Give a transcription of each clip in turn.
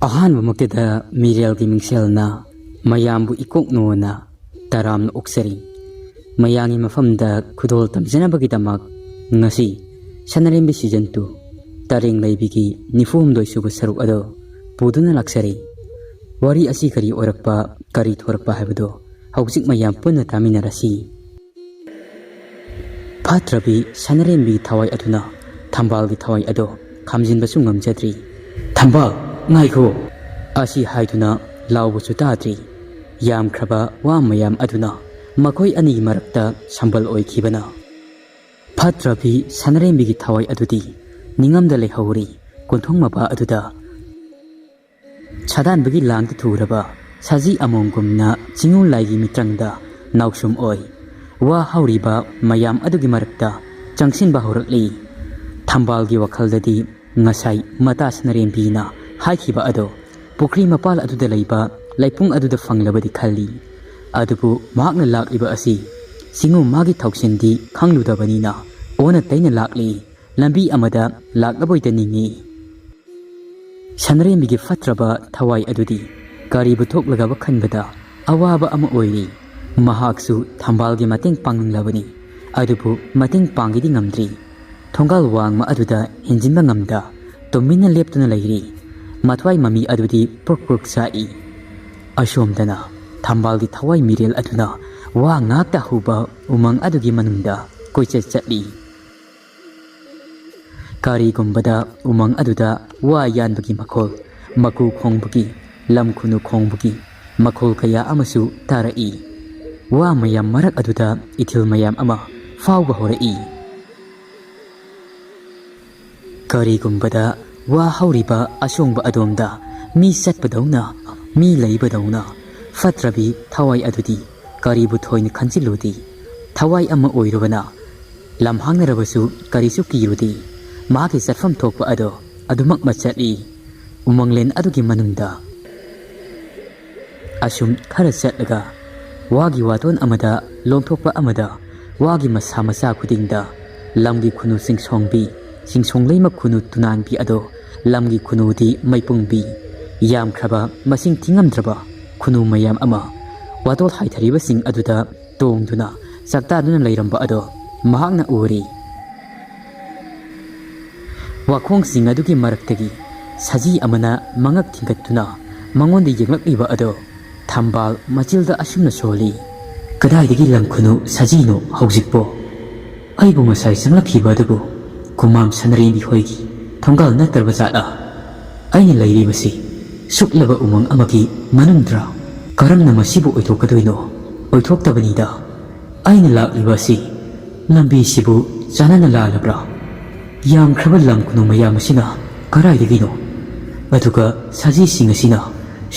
ꯑꯍꯥꯟꯕꯃꯛꯇꯗ Meerel Gi Mingselna mayambu ikoknona taramna oksari mayangi mafamda khudol tamjanabagidamak ngasi Sanarembi season 2 Tarengleibi gi nifumdoi suba saruk ado puduna laksari wari asi kari orakpa kari thorakpa habado haujik mayam punna taminarasi Part-43 Sanarembi thawai aduna Thambal gi thawai ado khamjinbasu ngamjadri Thambal ngaiko asi haiduna lawbusu tadri yam khraba wa mayam aduna makhoi ani marakta sambal oikhibana Part-43 Sanarembi gi thawai adudi ningamda lehauri konthong mapa aduda chadan bagi lang thuraba saji amongumna chingul laigi mitrangda nausum oi wa hauriba mayam adugi marakta changsinba horakli Thambal gi wakhaldadi ngasai mata Sanarembi na haikhiba ado pukri mapal aduda leiba laipung aduda fanglabadi khalli adubu mahakna lakliba asi singu magi thauksindi khangludabani na ona taina lakli lambi amada laklaboida ningi Sanarembi gi fatraba thawai adudi kari buthok lagaba khanbada awaba ama oiri mahaksu Thambal gi mateng panglabani adubu mateng pangidi ngamdri thongal wangma aduda hinjinba ngamda tomina leptuna leiri mathwai mami adudi purpurk sai ashomdana Thambal gi thawai Meerel aduna wa ngakta huba umang adugi manungda koichet chatli kari gumbada umang aduda wa yanbagi makhol maku khongbagi lamkhunu khongbagi makhol kaya amasu tarai wa mayam marak aduda ithil mayam ama fawba horai kari gumbada wa hauriba asongba adomda mi satpadawna mi leibadawna Part-43 thawai adudi karibu thoina khanjiludi thawai ama oirubana lamhangnarabasu karisu kirudi magi satfam thokpa ado adumak machali umanglen adugi manungda asum khara chatlaga wagi waton amada lomthokpa amada wagi masa masa khudingda lamgi khunu singsongbi singsongleima khunu tunanbi ado lamgi khunudi maipungbi yam khraba masing thingamdraba khunu mayam ama watol haithariba sing aduda tongduna saktaduna leiramba ado mahakna uri wakhong sing adugi maraktagi saji amana mangak thingatuna mangonde yenglakliba ado Thambal machilda asumna soli kadaidagi lamkhunu sajino haujikpo aibu masai sanglakhiba adubu kumam Sanarembi hoigi thongal natarba jala aina leiribasi suklaba umang amagi manundra karamna masibu oithokkadoino oithoktabanida aina laklibasi lambi sibu chanana lalabra yam khraba lamkhunu mayam asina karaidagino aduga saji sing asina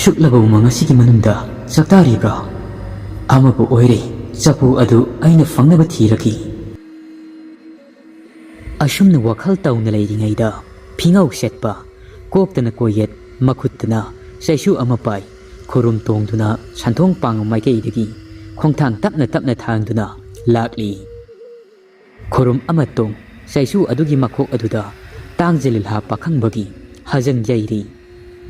suklaba umang asigi manunda saktaribra amabu oire chapu adu aina fangnaba thiraki asumna wakhal tauna leiringaida phingau setpa koktana koyet makhutna saisu amapai khorum tongduna santhong pang maikeidagi khongthang tapna tapna thangduna lakli khorum amatong saisu adugi makhok aduda tangjelilha pakhangbagi hajang jairi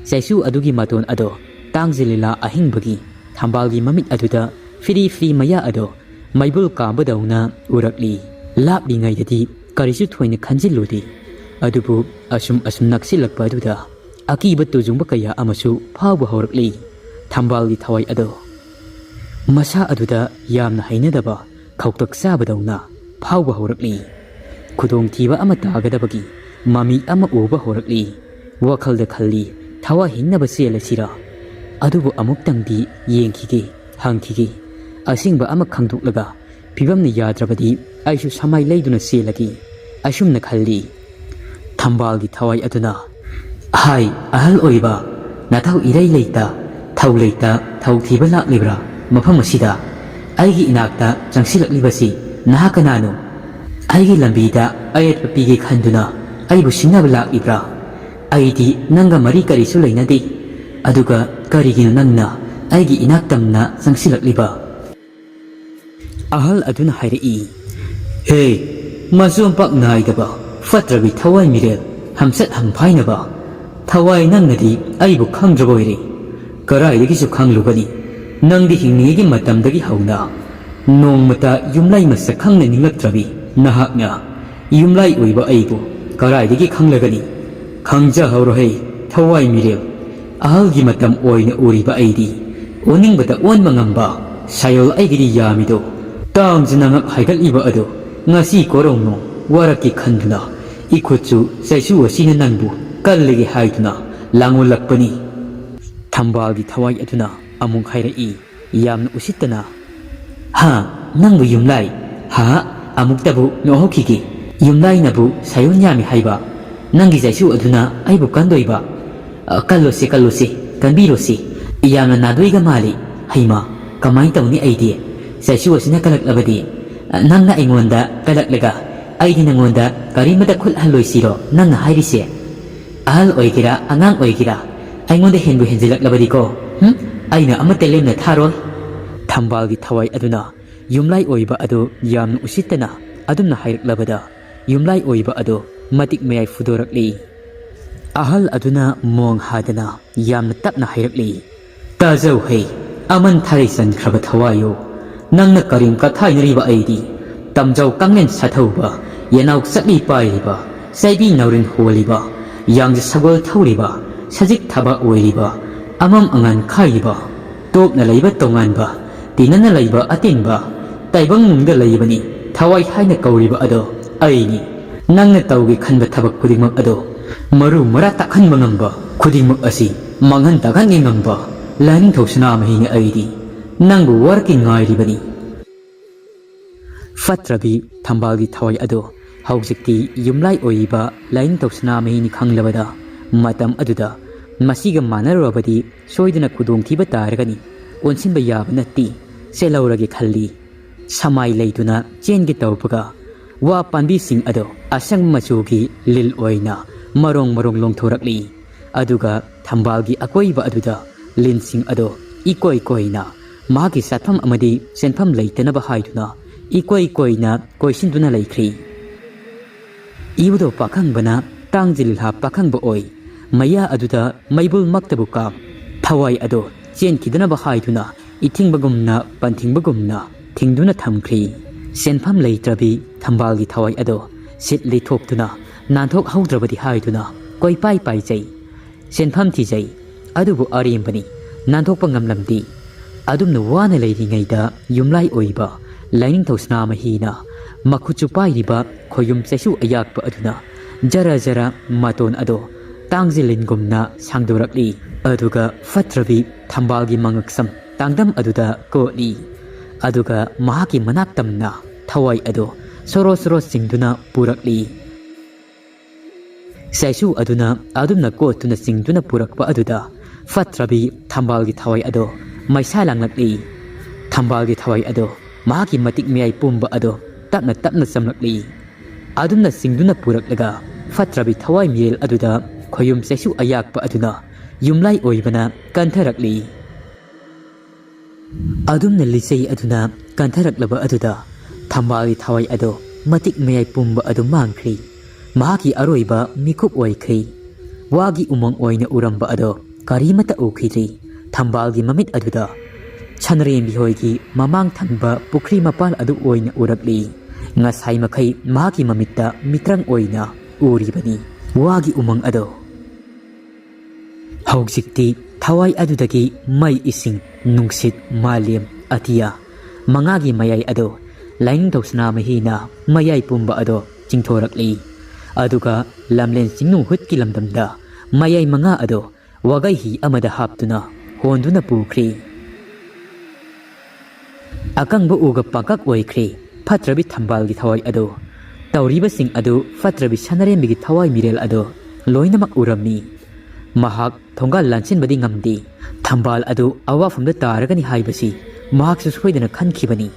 saisu adugi maton ado tangjelila ahingbagi Thambal gi mamit aduda firi maya ado maibul kabadauna urakli lapli ngaidadi karisu thoina khanjiludi adubu asum naksilakpa aduda akiba tujungba kaya amasu phawba horakli Thambal gi thawai ado masa aduda yamna hainadaba khawtak sabadawna phawba horakli khudong thiba ama tagadabagi mami ama uba horakli wakhalda khalli thawa hinnaba selasira adubu amuktangdi yengkhige hangkhige asingba ama khangduklaga phibamna yadrabadi aisu samai leiduna selagi asumna khalli Thambal gi thawai aduna hai ahal oiba nathau irai leita thau leita thau thiba laklibra mafam asida aigi inakta changsilaklibasi naha kanano aigi lambida ayekpa pige khanduna aibu sinaba laklibra aidi nanga mari karisu leinadi aduga karigino nangna aigi inaktamna changsilakliba ahal aduna hairi hey mazum pak naidaba Part-43 thawai Meerel hamsat hangphainaba Thawai nangnadi aibu khangdraboiri. Karaidagi khanglugani. Nangdi hingnigi matamdagi hauna. Nongmata yumlai masa khangna ninglatrabi. Nahakna yumlai oiba aibu karaidagi khanglagani. Khangja haurohei Thawai Meerel. Ahalgi matam oina uriba aidi. Oningbata onba ngamba. Sayol aigidi yamido. Tamjinangak haigatliba ado. Ngasi korongno waraki khanduna. Ikutsu saisu asina nangbu kalligi haiduna langulakpani. Thambalgi thawai aduna amung hairai yamna usittana. Ha nangbu yumlai. Ha amuktabu nohokigi. Yumlai nabu sayol nyami haiba. Nangi saisu aduna aibu kandoiba. Kallosi kanbirosi. Yamna nadoiga mali. Haima kamain tawni aidi. Saisu asina kalaklabadi. Nangna ingonda kalaklaga. Aidi nangonda karimata khul haloi siro nangna hairise. Ahal oigira angang oigira. Aingonda henbu henjilaklabadi ko. Aina amate lemna tharol. Thambalgi thawai aduna yumlai oiba adu yamna usittana adumna hairaklabada yumlai oiba adu matik mayai fudorakli. Ahal aduna mong hadana yamna tapna hairakli. Tajau hei aman tharisan khraba thawayo. Nangna karim kathainariba aidi. Tamjau kangen sathauba. Yanauk satli pairiba. Saibi naurin holiba. Yang sagol thauriba. Sajik thaba oiriba. Amam angan khaiba. Topna laiba tonganba. Tinana laiba atinba. Taibang nungda laibani. Thawai haina kauriba ado. Aini. Nangna taugi khanba thabak khudingmak ado. Maru marata khanba ngamba. Khudingmak asi. Manghan takhan ngamba. Laning thosna mahinga aidi. Nangbu working ngairibani. Fatrabi Thambalgi thawai ado. Haujikti yumlai oiba laing tausna mahini khanglabada. Matam aduda. Masiga manarabadi soidana kudong thiba taragani. Onsinba yaba natti. Selauragi khalli. Samai leiduna chengi taupaga. Wa panbi sing ado. Asang machugi lil oina. Marong longthorakli. Aduga Thambalgi akoiba aduda. Lin sing ado. Ikoi koina. Mahaki satham amadi senpham leitanaba haiduna. Ikoi koina koisinduna laikri. Ibudo pakangbana tangjilha pakangba oi. Maya aduda maibul maktabuka. Thawai ado chen kidanaba haiduna. Itingbagumna pantingbagumna. Tingduna thamkri. Senpham leitrabi Thambalgi thawai ado. Sit leithokduna. Nanthok haudrabadi haiduna. Koi pai jai. Senpham tijai. Adubu arimbani. Nanthokpa ngamlamdi. Adumna wana leiringaida yumlai oiba. Laining tausna mahina. Makhuchu pairiba khoyum saisu ayakpa aduna. Jara maton ado. Tangzilingumna sangdorakli. Aduga fatrabi Thambalgi mangaksam. Tangdam aduda koli. Aduga mahaki manaktamna. Thawai ado. Soro singduna purakli. Saisu aduna adumna kotuna singduna purakpa aduda. Fatrabi Thambalgi thawai ado. Maisa langlakli. Thambalgi thawai ado. Mahaki matik miyai pumba ado. Tapna samlakli. Adumna singduna puraklaga. Fatrabi Thawai Meerel aduda. Khoyum saisu ayakpa aduna. Yumlai oibana kantharakli. Adumna lisei aduna kantaraklaba aduda. Thambalgi thawai ado. Matik miyai pumba adu mangkri. Mahaki aroiba mikup oikri. Wagi umang oina uramba ado. Karimata ukhidri. Thambalgi mamit aduda. Sanarembi hoigi mamang thangba pukri mapal adu oina urakli. Ngasai makhai mahaki mamitta mitrang oina uribani. Wagi umang ado. Haujikti thawai adudagi mai ising nungsit malim atia. Mangagi mayai ado. Laing tausna mahina mayai pumba ado chingthorakli. Aduga lamlen singnung hutki lamdamda. Mayai manga ado. Wagai hi amada haptuna. Honduna pukri. Akangba uga pakak oikri. Fatrabi Thambalgi thawai ado. Tauriba sing ado fatrabi Sanarembi Thawai Meerel ado. Loinamak urami. Mahak thongal lansin badi ngamdi. Thambal ado awafamda taragani haibasi. Mahak susoidana khankibani.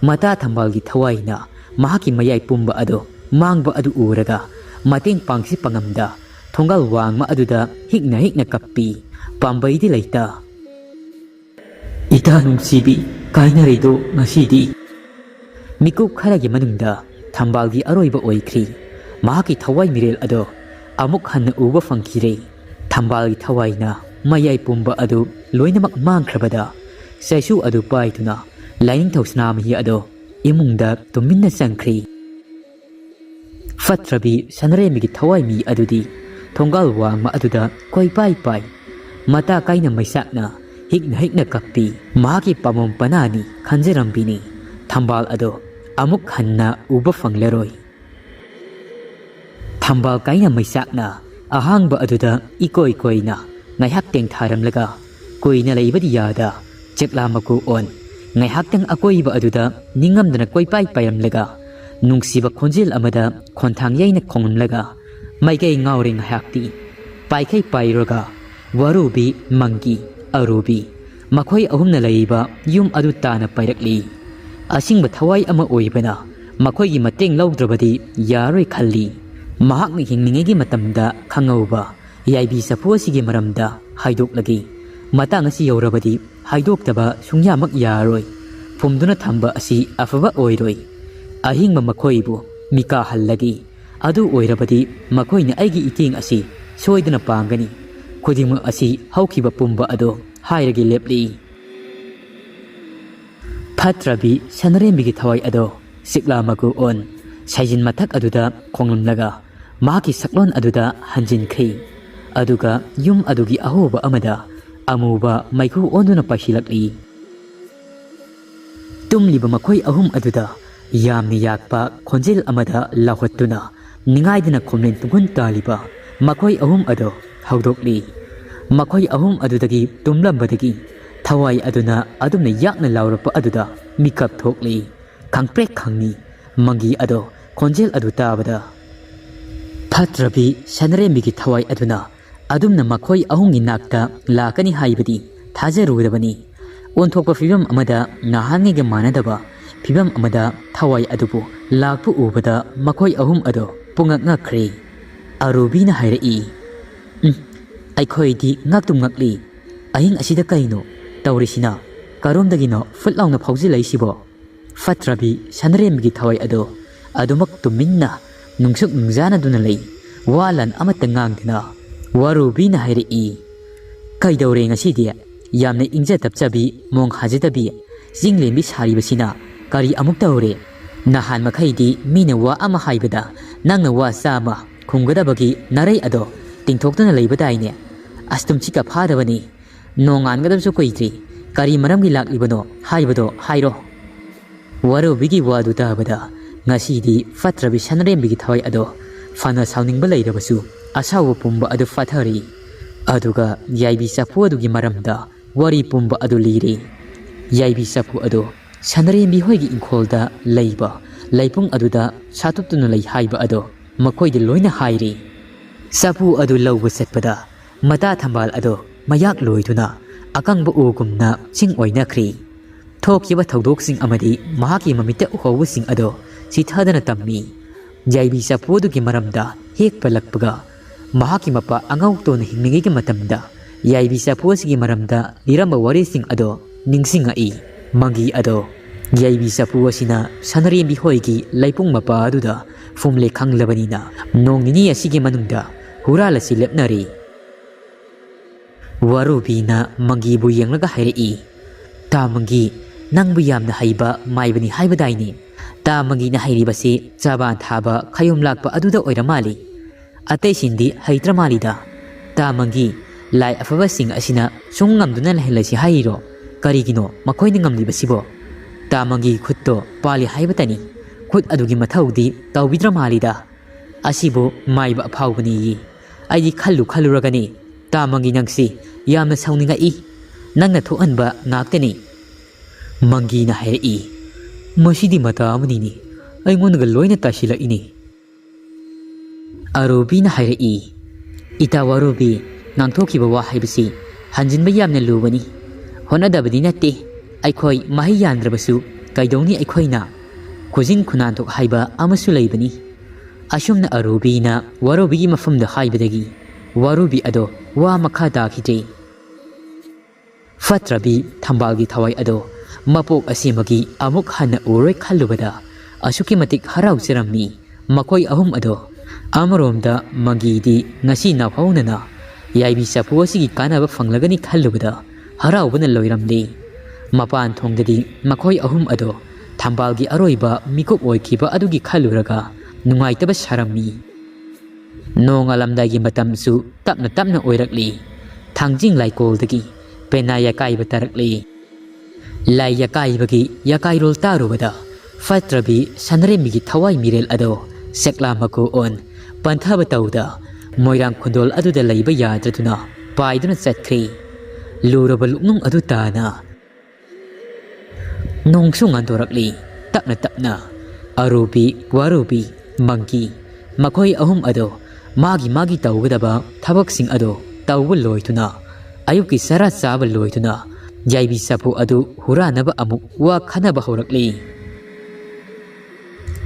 Mata Thambalgi thawai na. Mahaki mayai pumba ado. Mangba adu uraga. Mateng pangsi pangamda. Thongal wangma aduda hikna kappi. Pambaidi laita. Ita nungsibi. Kainarido ngasidi. Mikup kharagi manungda Thambalgi aroiba oikri. Mahaki Thawai Meerel ado amuk hanna uba fangkire. Thambal Tawaina, Mayai Pumba Adu, Loinamak Mankrabada, Seshu Adu Paituna, Lining Tosnam hi Ado, Imunda to Minna Sankri. Fatrabi, Sanarembi Tawai mi Adudi, Tongalwa Ma Aduda, Koi Pai Pai, Mata Kaina Maisakna, Higna Kapi, Mahaki Pamom Panani, Kanjerambini, Thambal Ado, Amuk Hanna Uba Fangleroi. Thambal Kaina Maisakna, Ahangba Aduda, Ikoi Koina, Nayhakteng Taramlaga, Koina Laibadiada, Cheklamaku on, Nayhakteng Akoiba Aduda, Ningam the Koi Pai Payamlaga, Nungsiba Konjil Amada, Kontang Yaina Kongamlaga, Maikay Ngauring Hakti, Paikay Pairoga, Warubi, Mangi, Arubi, Makhoi ahum na laiba, Yum Adutana Pairakli, Asing Batawai Ama Oibana, Makhoi Mateng Laudrabadi, Yaroi Kali, Mahak Hingigi Matamda, Khangbiba, Yaibichaphu Sigi Maramda, Haidok Lagi, Matangasi yaorabadi, Haidok Taba, Sungyamak Yaroi, Pumduna Thamba Asi, Afava Oiroi, Ahing Makoibu, Mika Hallagi, Adu Oirabadi, Makoina Aigi Iting Asi, Soidana Pangani, Kudimu Asi, Haukiba Pumba Ado, Hairagi Lepli. Patrabi, Sanarembi Tawai Ado, Sikla Magu on, Sajin Matak Aduda, Kongam Laga, Maki Saklon Aduda, Hanjin Kei, Aduga, Yum Adugi Ahoba Amada, Amuba, Maiku Onduna Pashilakli. Tumliba Makhoi ahum Aduda, Yamni Yakpa, Konjil Amada, Lahotuna, Ningaidina Komlen Tugun Taliba, Makhoi ahum Ado, Haudokli. Makhoi ahum Adudagi, Tumlambadagi, Tawai Aduna, Adumna Yakna Laurapa Aduda, Mikap Tokli, Kangprek Khangni, Mangi Ado, Konjil Adutabada. Patrabi, Sanarembi Tawai Aduna, Adumna Makhoi ahum Inakta, Lakani Haibadi, Tajarudabani, Untoka Fibam Amada, Nahani Manadaba, Pibam Amada, Tawai Adubu, Lakpu Ubada, Makhoi ahum Ado, Pungak Nakri, Arubina Hairei. Aikoi di ngaktum ngakli, Ahing Asida Kaino, Taurisina, Karomdagino, Footlauna Pausi Laisibo, Fatrabi, Sanarembi Tawai Ado, Adumak to Minna, Nungsuk Nungzana Dunalay, Walan Amatangang, Warubina Hairei. Kaidoring Asidia, Yamne Inzetapsabi, Mong Hazitabi, Zinglim Haribasina, Kari Amuktaure, Nahan Makaidi, Mina wa Amahaibada, Nanga wa Sama, Kungadabagi, Nare Ado, Tingtoktan Laibadaine. Astum Chika Padavani, Nongan Gadam Sukoitri, Kari Maramgi Lak Libano, Haibado, Hairo. Waro Bigi Wadu Tabada, Nasidi, Fatrabi Sanarembi Tawai Ado, Fana sounding Balay Rabasu, Asawa Pumba Adu Fatari, Aduga, Yaibichaphu Adugi Maramda, Wari Pumba Adu Liri, Yaibichaphu Ado, Sanarembi Hoigi Inkolda, Laiba, Laipung Aduda, Satutuna Haiba Ado, Makhoi de Loina Hairi, Sapu Adu Low Setpada. Mata Thambal Ado, Mayak Loituna, Akangba Ugumna, Sing Oina Kri. Tokiba Todok Sing Amadi, Mahaki Mamita Uho Sing Ado, Sitadana Tammi. Yaibichaphu Duki Maramda, Hek Palakpaga. Mahaki Mapa Angauton Himigi Matamda. Yaibichaphu Sigi Maramda, Liramba Wari Sing Ado, Ningsinga E. Mangi Ado. Yaibichaphu Sina, Sanarembi Hoigi, Laipung Mapa Aduda, Fumle Khanglabanina, Nong Nini Asigi Manunda, Hurala Silepnari. Warubina Mangi Buyanglaga Hairei. Ta Mangi, Nang Buyam the Haiba, Maibani Haibadaini. Ta Mangi na Hairibasi, Zaban Taba, Kayum Lakpa Aduda Oiramali. Ate Sindi, Haitramalida. Ta Mangi, Lai Afavasing Asina, Sungam Dunal Helasi Hairo, Karigino, Makoiningam Libasibo. Ta Mangi Kutto, Pali Haibatani. Kut Adugi Mataudi, Taubidramalida. Asibo, Maiba Paubani. Aidi Kalu Kaluragani. Ta Mangi Nangsi, Yamna Sauninga E. Nangna Toanba, Naktani. Mangi na Hairei. Masidi Mata Amanini. I want to loin a Tashila ini. Arubi na Hairei. Ita Warubi, Nantoki Bawa Haibasi, Hanjin Bayamna Lubani. Honadabadinati, Aikoi, Mahiyandrabasu, Kaidoni Aikoina. Kuzin Kunantok Haiba, Amasulaibani. Ashumna Arubina, Warubi Mafum the Haibadagi. Warubi Ado, Wa Makada Kiti. Fatrabi, Thambalgi Tawai Ado, Mapok Asimagi, Amuk Hana Urek Halubada, Asukimatik Harau Serami, Makhoi ahum Ado, Amaromda, Magidi, Nasi Napaunana, Yaibichaphu asigi kanaba fanglagani khallubada haraubana loiramli. Mapan thongdadi makhoi ahum ado Thambal gi aroiba mikup oikiba adugi khalluraga nungaitaba sarammi. Nong alamdagi matamsu tapna oirakli. Thangjing laikoldagi pena yakaiba tarakli. Lai yakaibagi yakairol tarubada fatrabi Sanarembi gi thawai Meerel ado seklamaku on panthaba tauda moirang khundol aduda laiba yadraduna paiduna chatkri. Luraba luknung adu tana nongsu ngandorakli tapna arubi warubi mangki makhoi ahum ado magi taugadaba thabaksing ado tauba loituna ayuki sara chaba loituna Yaibichaphu adu huranaba amuk wa khanaba horakli.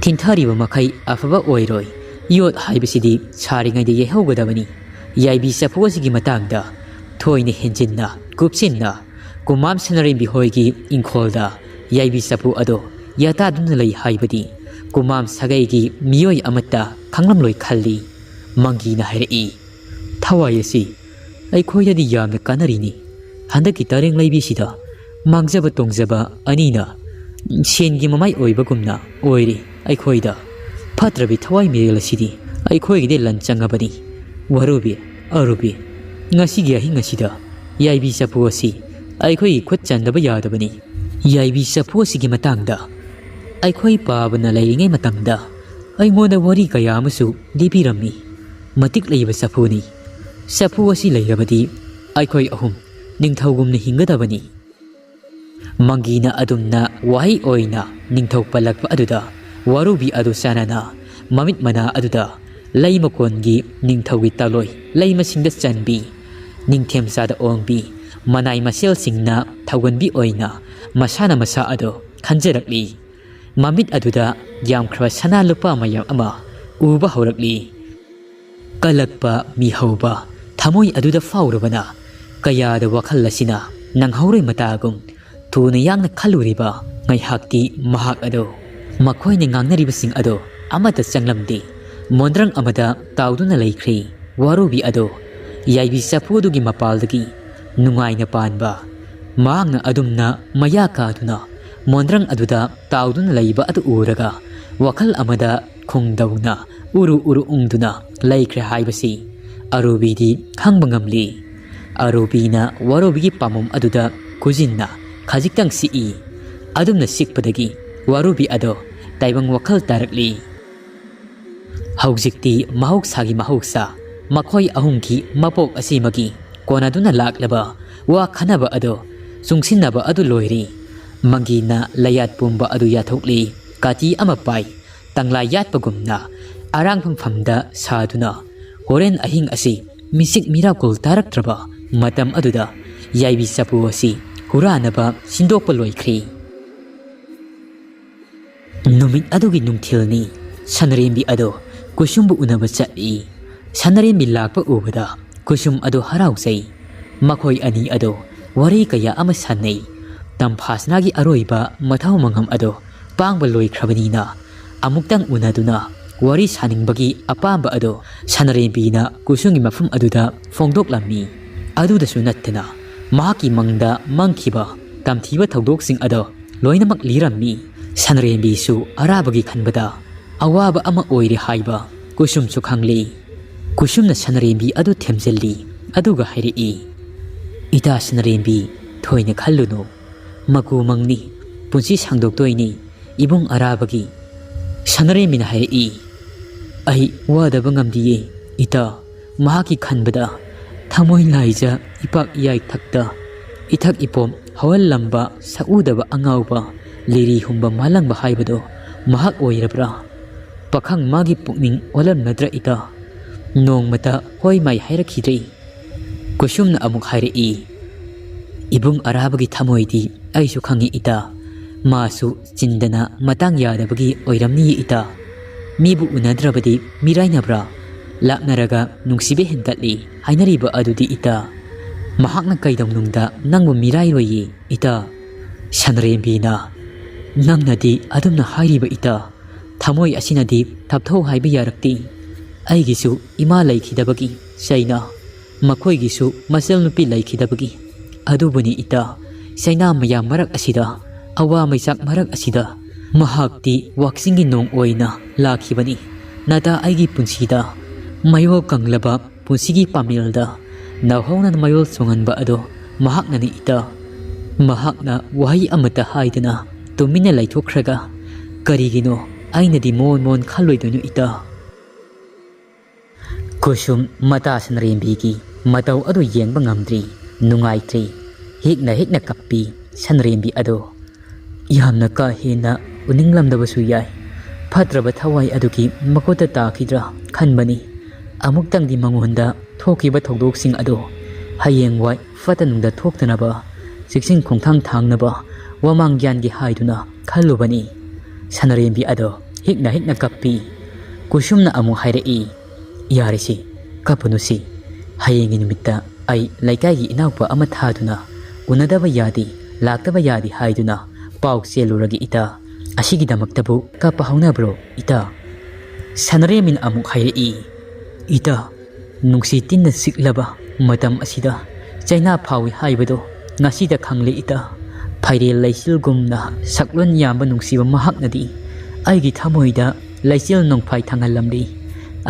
Tinthariba makhai afaba oiroi yot haibasidi saringaida yehaugadabani. Yaibichaphu asigi matangda thoine henjinna kupsinna kumam Sanarembi hoigi inkholda Yaibichaphu ado yataduna lei haibadi kumam sagaigi miyoi amata khanglamloi khalli. Mangina hairi thawai asi aikhoyadi yamna kanarini. Handaki Tarengleibi sida mangjaba tongjaba anina sengi mamai oibagumna oiri aikhoida phatrabi thawai Meerel asidi aikhoigide lanchangabani. Warubi arubi ngasigi ahinga sida Yaibichaphu asi aikhoi khut chandaba yadabani. Yaibichaphu asigi matangda aikhoi pabana leiringai matangda aingonda wari kaya amasu dipirammi. Matik leiba saphuni saphu asi leirabadi aikhoi ahum ningthawgumna hingadabani. Mangina adumna wahi oina ningthaw palakpa aduda warubi adu sanana mamit mana aduda leimakongi ningthawgi taloi leimasingda chanbi ningthemsada ongbi manai masel singna thawganbi oina masana masa ado khanjarakli. Mamit aduda yamkhra sana lupa mayam ama uba horakli. Kalakpa mihauba thamoi aduda faurabana kayada wakhal asina nanghaurai matagum tuna yangna khaluriba ngaihakti mahak ado makhoine ngangnaribasing ado amata changlamdi. Mondrang amada tauduna leikhri warubi ado Yaibichaphu dugi mapaldagi nungaina panba maangna adumna mayaka aduna mondrang aduda tauduna leiba adu uraga wakhal amada khungdauna uru ungduna leikhre haibasi arubidi khangba ngamli. Arubina warubigi pamum aduda kujinna khajiktang si adumna sikpadagi warubi ado taibang wakhal tarakli. Haujikti mahoksagi mahoksa makhoi ahumki mapok asimagi konaduna laklaba wa khanaba ado sungsinaba adu loiri. Mangina layat pumba adu yathokli kati amapai tangla yatpagumna arang phangphamda saduna horen ahing asi misik miracle taraktraba matam aduda Yaibichaphu asi huranaba sindokpa loikhri. Numit adugi nungthilni Sanarembi ado kusumbu unaba chati. Sanarembi lakpa ubada kusum ado harausai. Makhoi ani ado wari kaya ama sanai. Tamphasnagi aroiba mathau mangham ado pangba loikhrabani amuktang unaduna wari saningbagi apamba ado Sanarembi na kusungi mafum aduda fongdoklammi. Adudasu nattana mahaki mangda mangkiba tamthiba thawdoksing ado loinamak lirammi. Sanarembi su arabagi khanbada awaba ama oiri haiba kusum su khangli. Kusumna Sanarembi adu themjalli aduga hairi ita Sanarembi thoina khallunu maku mangni punsi sangdoktoini ibung arabagi. Sanarembi na hairi ai wadaba ngamdiye ita mahaki khanbada thamoi laija ipak iyai thakta ithak ipom hawal lamba saudaba angauba liri humba malangba haibado mahak oirabra pakhang magi pukning walam nadra ita nongmata hoi mai hairakhidri. Kusumna amuk hairi ibung arabagi thamoidi aisu khangi ita masu chindana matang yadabagi oiramni ita mibu unadrabadi mirainabra laknaraga nungsibe henkatli hainariba adudi ita mahakna kaidamnungda nangbu mirairoyi ita. Sanarembi na nangnadi adumna hairiba ita thamoi asinadi thapthau haiba yarakti aigisu ima laikhidabagi saina makhoi masel nupi laikhidabagi adubuni ita saina maya marak asida awa maisak marak asida mahakti waksingi nong oina lakhibani nada aigi punsida mayol kanglaba punsigi pamilda nahona mayol songanba ado mahakna ni ita mahakna wahi amata haidana tumina laithokraga karigino aina di mon khalloidono ita kusum mata Sanarembi gi matau ado yengba ngamdri nungaitri hikna kappi Sanarembi ado yamna ka hena uninglamdabasu yai phatraba thawai aduki makota takhidra khanbani amuktang di mangonda thokiba thogdoksing ado hayengwai fatanungda thoktanaba siksin khongthang thangnaba wamang gyan gi haiduna khalubani Sanarembi ado hikna kappi kusumna amu hairei yarisi kapunusi hayengi numitta ai laikai inaupa ama thaduna unadaba yadi laktaba yadi haiduna pau seluragi ita asigi damaktabu kapa haunabro ita Sanaremin amu hairei ita nungsi tinna siklaba matam asida chaina phawi haibado ngasida khangle ita phairel laisilgumna saklon yamba nungsiba mahaknadi aigi thamoida laisil nongphai thangalamri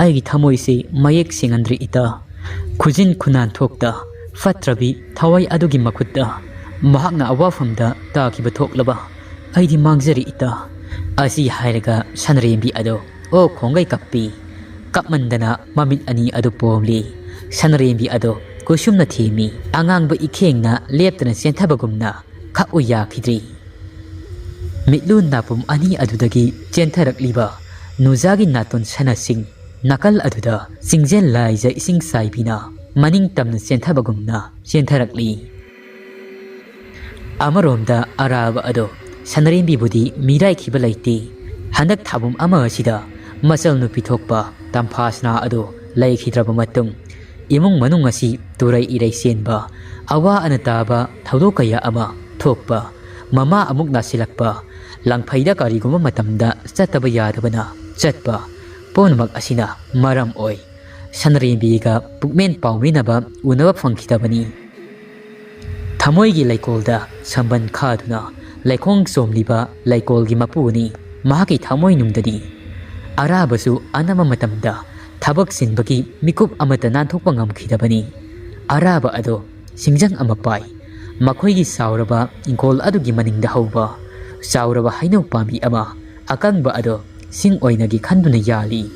aigi thamoise mayek singandri ita khujin khunan thokta fatrabi thawai adugi makhutta mahakna awafamda takiba thoklaba aidi mangjari ita asi hairaga Sanarembi ado o khongai kappi kapmandana mamit ani adu pomli Sanarembi ado kusumna thimi angangba ikhengna leptana senthabagumna khau yakhidri mitlun napum ani adudagi chentharakliba nuzagi naton sanasing nakal aduda singjen laija ising saibina maning tamna senthabagumna sentharakli amaromda araba ado Sanarembi budi mirai khiba laiti handak thabum ama asida masal nu pithokpa tamphasna ado laikhidraba matung imung manung asi turai irai senba awa anataba thaudokaya ama thokpa mama amuk nasilakpa langphaida kariguma matamda chataba yadabana chatpa ponmak asina maram oi Sanarembi ga pukmen pawminaba unaba phangkhidabani thamoigi laikolda samban khaduna laikong somliba laikolgi mapuni mahaki thamoi nungdadi arabasu anama matamda thabak sinbagi mikup amata nanthokpa ngamkhidabani araba ado singjang amapai makhoigi sauraba ingkol adugi maningda hauba sauraba hainau pambi ama akangba ado sing oinagi khanduna yali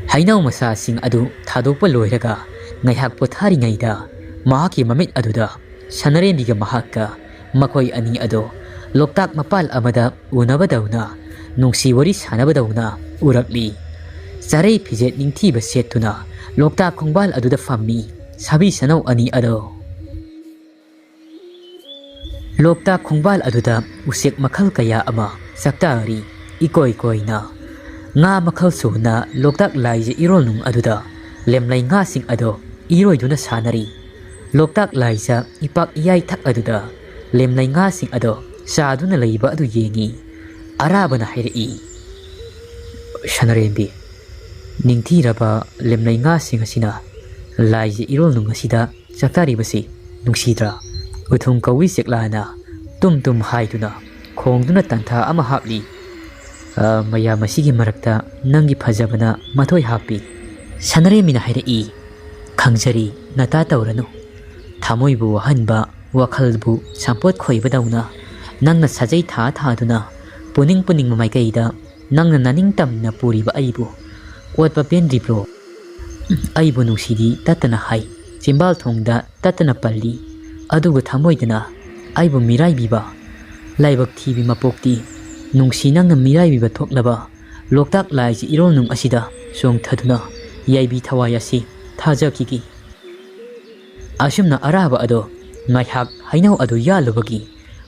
hainau masa sing adu thadokpa loiraga ngaihak pothari ngaida mahaki mamit aduda Sanarembi ga mahakka makhoi ani ado loktak mapal amada unabadauna nungsi wari sanabadauna urakli sarei phijet ningthiba setuna loktak khongbal aduda fammi sabi sanau ani ado loktak khongbal aduda usek makhal kaya ama saktari ikoi koina nga makhal suna loktak laije irolnung aduda lemlai nga sing ado iroiduna sanari loktak laisa ipak iyai thak aduda lemlai nga sing ado saduna leiba adu yengi arabana hairei Sanarembi ningthiraba lemlai nga sing asina laije irolnung asida saktari basi nungsidra uthung kawi seklana tum haiduna khongduna tantha ama hapli maya masigi marakta nangi phajabana mathoi hapi Sanarembi na hairei khangjari nata tauranu thamoibu wahanba wakhalbu sampot khoibadauna nangna sajai thaduna puning mamaigaida nangna naning tamna puriba aibu watpa pendribro aibu nungsidi tatana hai chimbal thongda tatana palli aduga thamoidana aibu mirai biba laibak thibi mapokti nungsi nangna mirai biba thoklaba loktak laiji irol nung asida song thaduna yaibi thawayasi thajakigi asumna araba ado ngaihak hainau ado yalubagi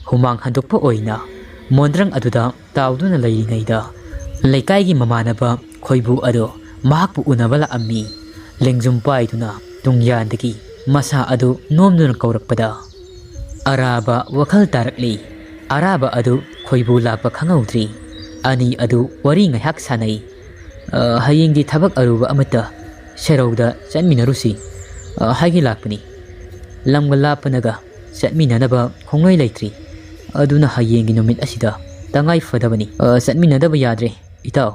humang handokpa oina mondrang aduda tauduna leiringaida leikaigi mamanaba khoibu ado mahakpu unabala ammi lengjum paiduna tungyandagi masa adu nomduna kaurakpada araba wakhal tarakli araba adu khoibu lakpa khangaudri Ani adu wari ngayhak sanai. Hayengdi thabak aruba amata serauda chatminarusi haigi lakpani. Lamga lapanaga chatminanaba khongloi leitri. Aduna hayengi numit asida tangai fadabani. Chatminadaba yadre itaw.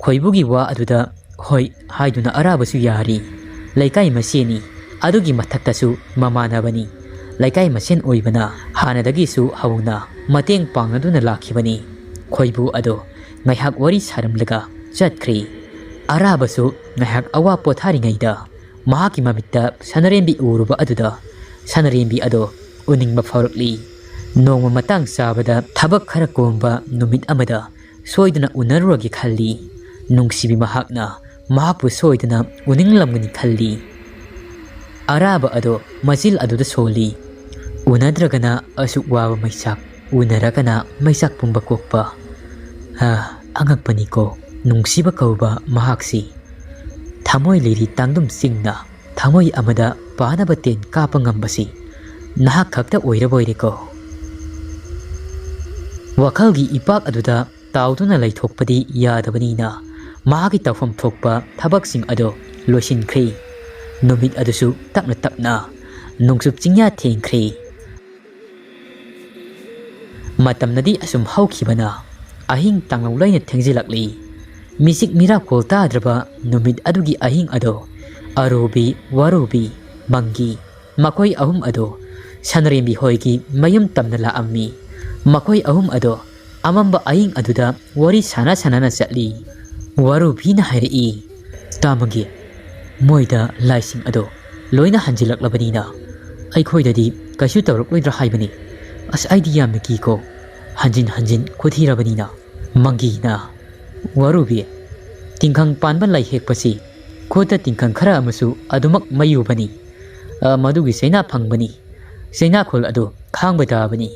Khoibugi wa aduda hoi haiduna arabasu yari. Laikai maseni adugi mathaktasu mamanabani. Laikai masen oibana hanadagisu hauna mateng pangaduna lakhibani. Khoibu ado ngayhak wari saramlaga Chatkri Arabasu ngayhak awa potharingaida mahaki mamitta Sanarembi uruba aduda Sanarembi ado uningba faurakli nongma matang sabada thabak khara komba numit amada soidana unaruragi khalli nungsibi mahakna mahapu soidana uninglamgani khalli Araba ado majil aduda soli unadragana asuk wawa maisak unaragana maisak pumba kokpa angakpani ko nungsiba kauba mahaksi thamoi liri tangdum singna thamoi amada panaba ten kapa ngambasi nahak khakta oiraboire ko wakhalgi ipak aduda tauduna laithokpadi yadabanina mahaki tawfam thokpa thabak sing ado loisinkhri numit adusu tapna nungsup chingya thengkhri matamnadi asum haukhibana ahing tanglolaina thengzilakli Misik mirap kolta adraba numit adugi ahing ado arobi warobi mangi makhoi ahum ado Sanarembi hoigi mayum tamna la ammi makhoi ahum ado amamba ahing aduda wari sana chatli warobi na hairi tamangi moida laising ado loina hanjilaklabanina aikhoidadi kaisu tawrakloidra haibani as idea meki ko hanjin khothirabanina mangi na Warubi tingkang panban lai hekpasi khota tingkang khara amasu adumak mayubani madugi seina phangbani seina khol adu khangba bani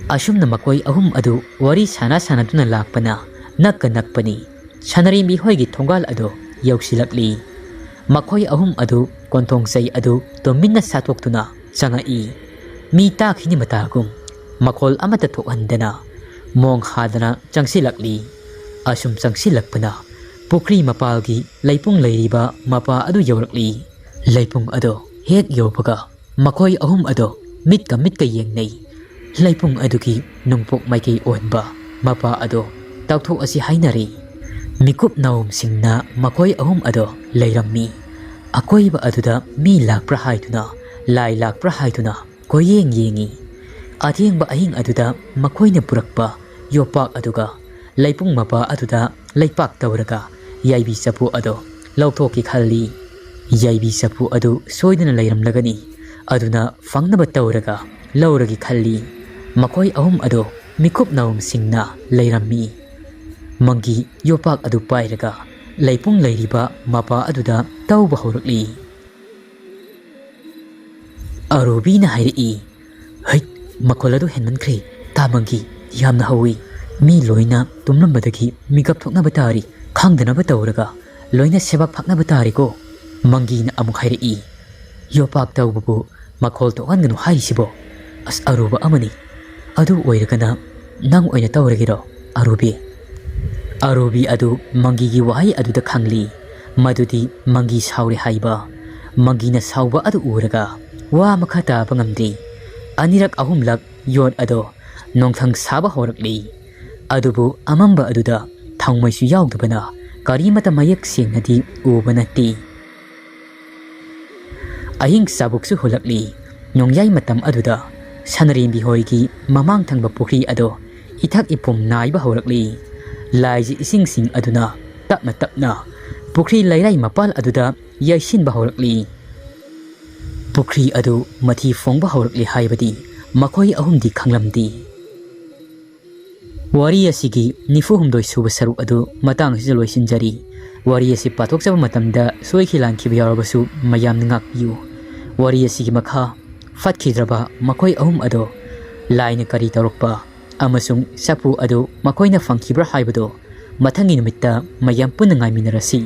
asumna makhoi ahum adu wari sana duna lakpana nakpani Sanarembi hoigi thongal adu yausilakli makhoi ahum adu kontong sei adu tominna satoktuna changai mi ta khini matagum makhol amata thokhandana mong hadana changsilakli asum changsilakpana pukri mapalgi leipung leiriba mapa adu yaurakli leipung ado hek yopaga makhoi ahum ado mitka yengnei leipung adugi nungpok maikei onba mapa ado tauthok asi hainari mikup naum singna makhoi ahum ado leirammi akoiba aduda mi lakpra haiduna lai lakpra haiduna koyeng yengi athengba ahing aduda makhoina purakpa yopak aduga leipung mapa aduda leipak tawraga Yaibichaphu ado lauthoki khalli Yaibichaphu adu soidana leiramlagani aduna fangnaba tawraga lauragi khalli makhoi ahum ado mikup naum singna leirammi mangi yopak adu pairaga leipung leiriba mapa aduda tawba horakli arobina hairi hai makhol adu henmankhri tamangi yamna hawi mi loina tumlambadagi mikap thoknaba tari khangdanaba tawraga loina sebak phaknaba tari ko mangina amuk hairi yopak tawbu makhol tohanganu haisibo as aruba amani adu oiragana nang oina tawragiro arobi adu mangi gi wahai adu da khangli madudi mangi sauri haiba mangina sauba adu uraga wa makhata pangamdi anirak ahumlak yod ado nongthang saba horakli adubu amamba aduda thangmaisu yaudbana karimata mayak sengnadi ubanati ahing sabuksu holakli nongyai matam aduda Sanarembi hoigi mamang thangba pukri ado ithak ipum naiba horakli laiji ising sing aduna tapna pukri lairai mapal aduda yaisinba horakli pukri adu mathi fongba horakli haibadi makhoi ahumdi khanglamdi wari asigi nifu humdoi suba saruk adu matang si loisinjari wari asi pathok saba matamda soikhilan ki yaorabasu mayam ngak yu wari asigi makha fatkidraba makhoi ahum ado laina kari tarokpa amasung sapu adu makoina fangkibra haibado mathangi numitta mayam punna ngaiminarasi